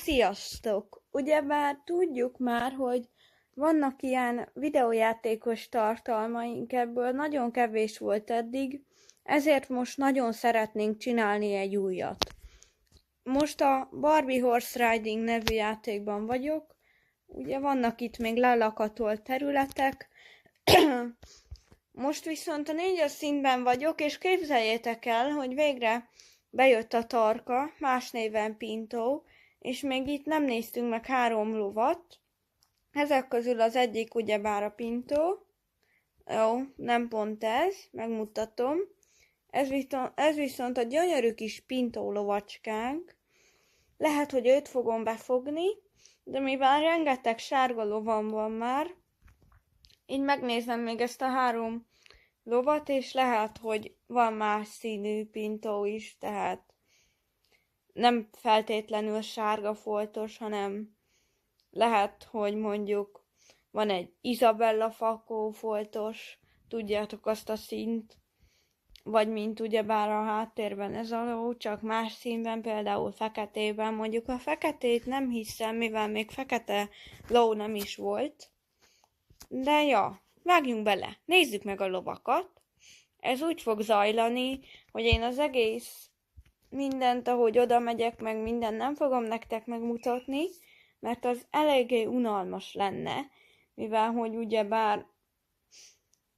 Sziasztok! Ugyebár tudjuk már, hogy vannak ilyen videójátékos tartalmaink, ebből nagyon kevés volt eddig, ezért most nagyon szeretnénk csinálni egy újat. Most a Barbie Horse Riding nevű játékban vagyok, ugye vannak itt még lelakatolt területek, most viszont a 4-es szintben vagyok, és képzeljétek el, hogy végre bejött a tarka, más néven Pinto, és még itt nem néztünk meg 3 lovat. Ezek közül az egyik ugyebár a Pinto. Jó, nem pont ez, megmutatom. Ez viszont a gyönyörű kis Pinto lovacskánk. Lehet, hogy őt fogom befogni, de mivel rengeteg sárga lovam van már, így megnézem még ezt a 3 lovat, és lehet, hogy van más színű Pinto is, tehát nem feltétlenül sárga foltos, hanem lehet, hogy mondjuk van egy Isabella fakó foltos, tudjátok azt a színt, vagy mint ugyebár a háttérben ez a ló, csak más színben, például feketében. Mondjuk a feketét nem hiszem, mivel még fekete ló nem is volt. De ja, vágjunk bele, nézzük meg a lovakat. Ez úgy fog zajlani, hogy én az egész mindent, ahogy oda megyek, meg minden nem fogom nektek megmutatni, mert az eléggé unalmas lenne, mivel hogy ugyebár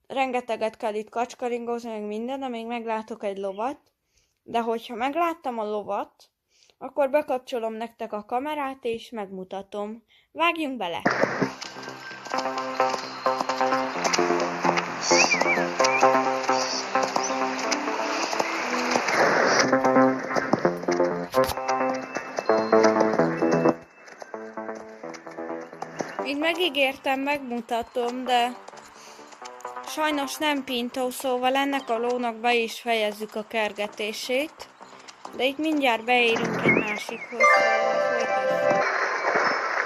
rengeteget kell itt kacskaringozni, meg minden, amíg meglátok egy lovat, de hogyha megláttam a lovat, akkor bekapcsolom nektek a kamerát és megmutatom. Vágjunk bele! Így megígértem, megmutatom, de sajnos nem Pinto, szóval ennek a lónak be is fejezzük a kergetését. De itt mindjárt beérünk egy másikhoz, szóval folytassuk.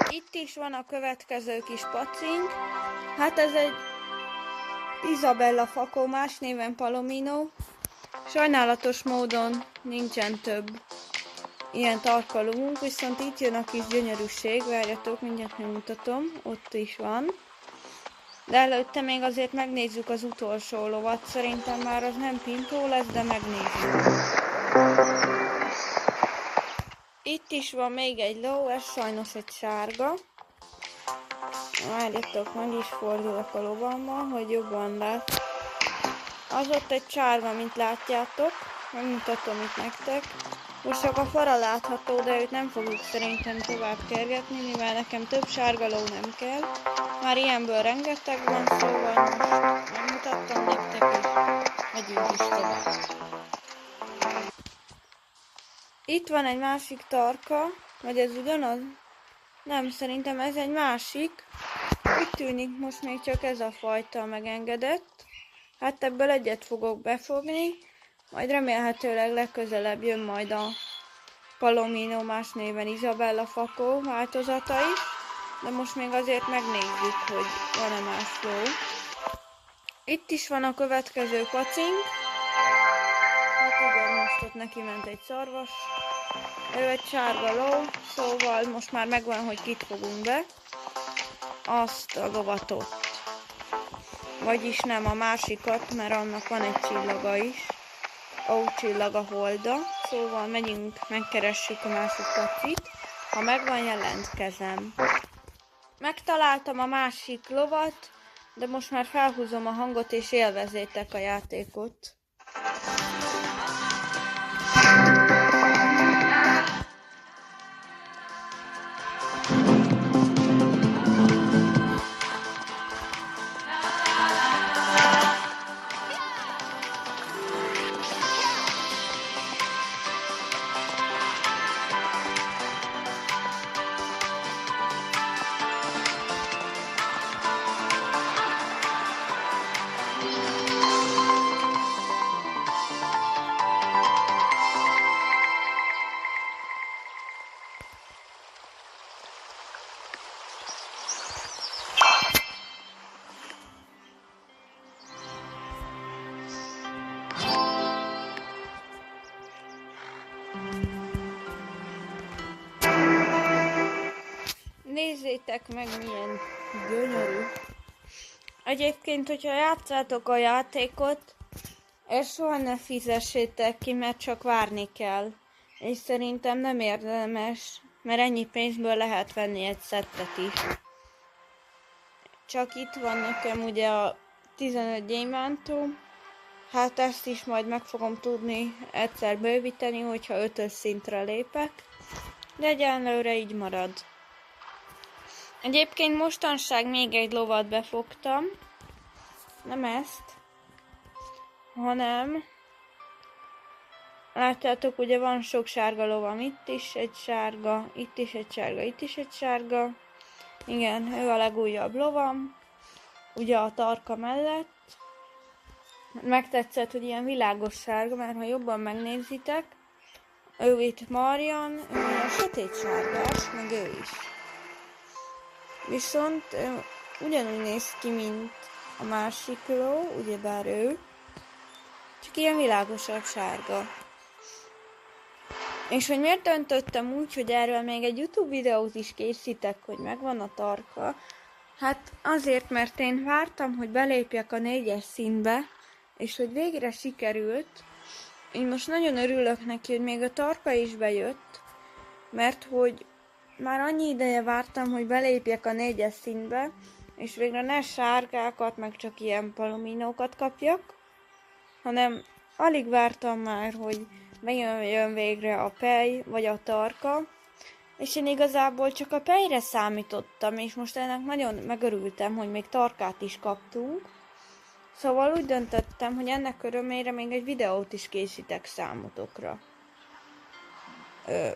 Itt is van a következő kis pacink. Hát ez egy Isabella fakó, más néven Palomino. Sajnálatos módon nincsen több ilyen tarkalónk, viszont itt jön a kis gyönyörűség, várjatok, mindjárt megmutatom, ott is van. De előtte még azért megnézzük az utolsó lovat, szerintem már az nem Pinto lesz, de megnézzük. Itt is van még egy ló, ez sajnos egy sárga. Várjatok, meg is fordulok a lovammal, hogy jobban lát. Az ott egy sárga, mint látjátok, megmutatom itt nektek. Most csak a fara látható, de őt nem fogjuk szerintem tovább kergetni, mivel nekem több sárga ló nem kell. Már ilyenből rengeteg van, szóval most megmutattam nektek, és megyünk is tovább. Itt van egy másik tarka, vagy ez ugyanaz? Nem, szerintem ez egy másik. Úgy tűnik, most még csak ez a fajta megengedett. Hát ebből egyet fogok befogni, majd remélhetőleg legközelebb jön majd a Palomino, más néven Isabella fakó változata is. De most még azért megnézzük, hogy van-e más ló. Itt is van a következő pacink. Hát igen, most ott neki ment egy szarvas. Ő egy sárga ló, szóval most már megvan, hogy kit fogunk be. Azt a lovat ott. Vagyis nem a másikat, mert annak van egy csillaga is. Ó, csillag a holda. Szóval megyünk, megkeressük a másik pacit. Ha megvan, jelentkezem. Megtaláltam a másik lovat, de most már felhúzom a hangot és élvezzétek a játékot. Nézzétek meg, milyen gyönyörű. Egyébként, hogyha játszátok a játékot, ezt soha ne fizessétek ki, mert csak várni kell. És szerintem nem érdemes, mert ennyi pénzből lehet venni egy szettet is. Csak itt van nekem ugye a 15 gyémántom. Hát ezt is majd meg fogom tudni egyszer bővíteni, hogyha 5-ös szintre lépek. De egyenlőre így marad. Egyébként mostanság még egy lovat befogtam. Nem ezt, hanem látjátok, ugye van sok sárga lovam, itt is egy sárga, itt is egy sárga, itt is egy sárga. Igen, ő a legújabb lovam, ugye a tarka mellett. Megtetszett, hogy ilyen világos sárga, mert ha jobban megnézitek, ő itt Marian, ő a sötét sárgás, meg ő is. Viszont ugyanúgy néz ki, mint a másik ló, ugyebár ő, csak ilyen világosabb sárga. És hogy miért döntöttem úgy, hogy erről még egy YouTube videót is készítek, hogy megvan a tarka, hát azért, mert én vártam, hogy belépjek a 4-es színbe, és hogy végre sikerült. Én most nagyon örülök neki, hogy még a tarka is bejött, mert hogy már annyi ideje vártam, hogy belépjek a 4-es színbe, és végre ne sárgákat, meg csak ilyen palominókat kapjak, hanem alig vártam már, hogy bejön végre a pej, vagy a tarka, és én igazából csak a pejre számítottam, és most ennek nagyon megörültem, hogy még tarkát is kaptunk. Szóval úgy döntöttem, hogy ennek örömére még egy videót is készítek számotokra.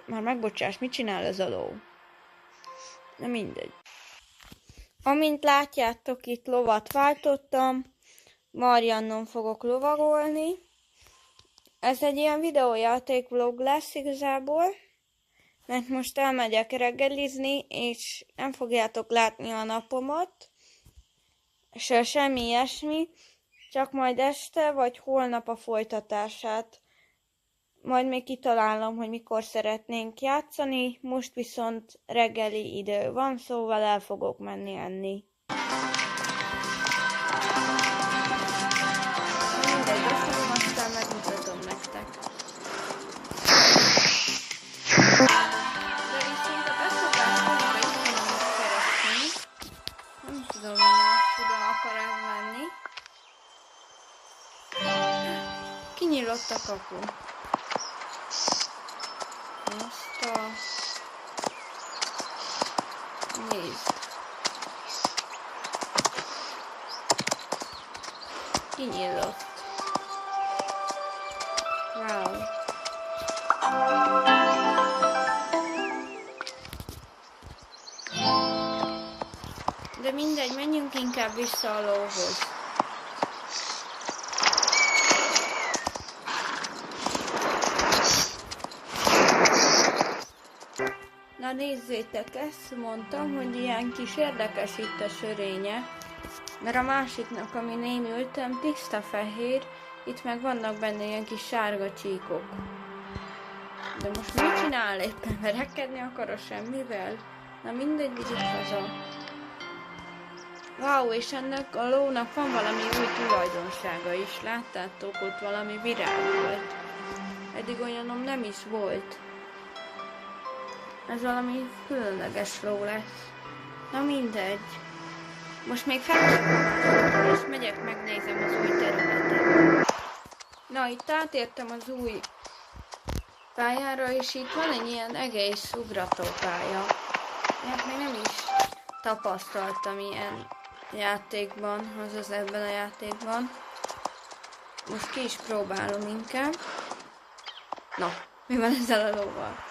Már megbocsáss, mit csinál ez a ló? Na mindegy. Amint látjátok, itt lovat váltottam, Mariannon fogok lovagolni. Ez egy ilyen videójáték vlog lesz igazából, mert most elmegyek reggelizni, és nem fogjátok látni a napomat, se semmi ilyesmi, csak majd este vagy holnap a folytatását. Majd még kitalálom, hogy mikor szeretnénk játszani, most viszont reggeli idő van, szóval el fogok menni enni. Mindegy, ezt aztán megmutatom nektek. De viszont a beszokásunkra is tudom most keresni. Nem tudom, tudom akar elmenni. Kinyílott a kapu. Most nézd. Kinyílott. Wow. De mindegy, menjünk inkább vissza a lóhoz. Na nézzétek, ezt mondtam, hogy ilyen kis érdekes itt a sörénye, mert a másiknak, amin én ültem, tiszta fehér, itt meg vannak benne ilyen kis sárga csíkok. De most mit csinál éppen? Verekedni akar a semmivel? Na mindegy, vigyük haza. Wow, és ennek a lónak van valami új tulajdonsága is, láttátok, ott valami virág volt. Eddig olyanom nem is volt. Ez valami különleges ló lesz. Na mindegy. Most még felcsapom, és megyek, megnézem az új területet. Na, itt átértem az új pályára, és itt van egy ilyen egész ugratópálya. Hát még nem is tapasztaltam ilyen játékban, azaz ebben a játékban. Most ki is próbálom inkább. Na, mi van ezzel a lóval?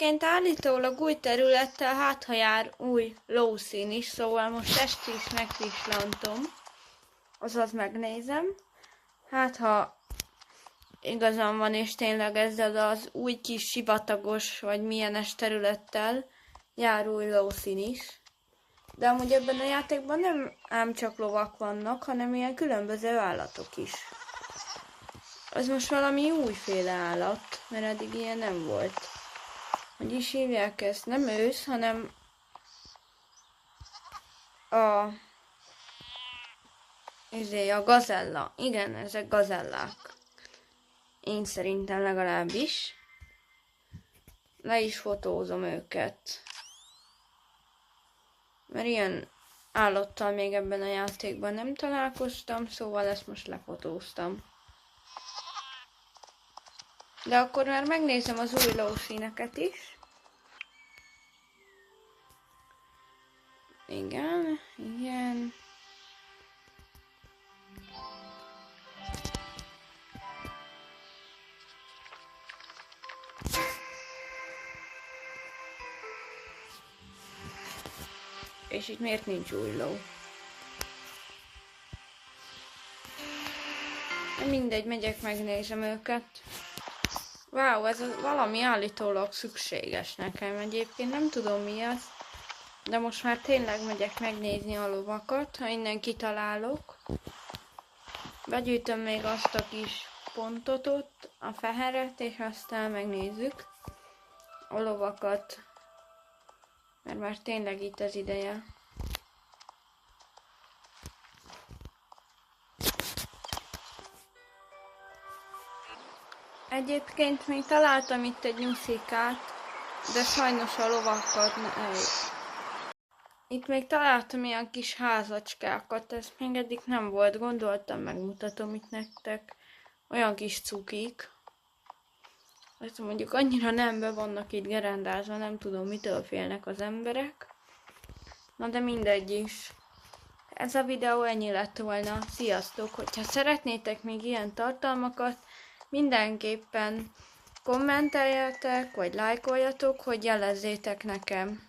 Egyébként állítólag új területtel hát ha jár új lószín is, szóval most ezt is megpislantom. Azaz megnézem. Hát ha igazam van, és tényleg ezzel az új kis sivatagos vagy milyenes területtel jár új lószín is. De amúgy ebben a játékban nem ám csak lovak vannak, hanem ilyen különböző állatok is. Az most valami újféle állat, mert eddig ilyen nem volt. Hogy is hívják ezt? Nem ősz, hanem a gazella. Igen, ezek gazellák. Én szerintem legalábbis. Le is fotózom őket. Mert ilyen állattal még ebben a játékban nem találkoztam, szóval ezt most lefotóztam. De akkor már megnézem az új lószíneket is. Igen, igen. És itt miért nincs új ló? Mindegy, megyek, megnézem őket. Wow, ez valami állítólag szükséges nekem. Egyébként nem tudom mi az. De most már tényleg megyek megnézni a lovakat, ha innen kitalálok. Begyűjtöm még azt a kis pontot ott, a feheret, és aztán megnézzük a lovakat. Mert már tényleg itt az ideje. Egyébként még találtam itt egy nyuszikát, de sajnos a lovakat Itt még találtam ilyen kis házacskákat, ez még eddig nem volt, gondoltam, megmutatom itt nektek. Olyan kis cukik. Ezt mondjuk annyira nem be vannak itt gerendázva, nem tudom mitől félnek az emberek. Na de mindegy is. Ez a videó ennyi lett volna. Sziasztok! Hogyha szeretnétek még ilyen tartalmakat, mindenképpen kommenteljetek, vagy lájkoljatok, hogy jelezzétek nekem.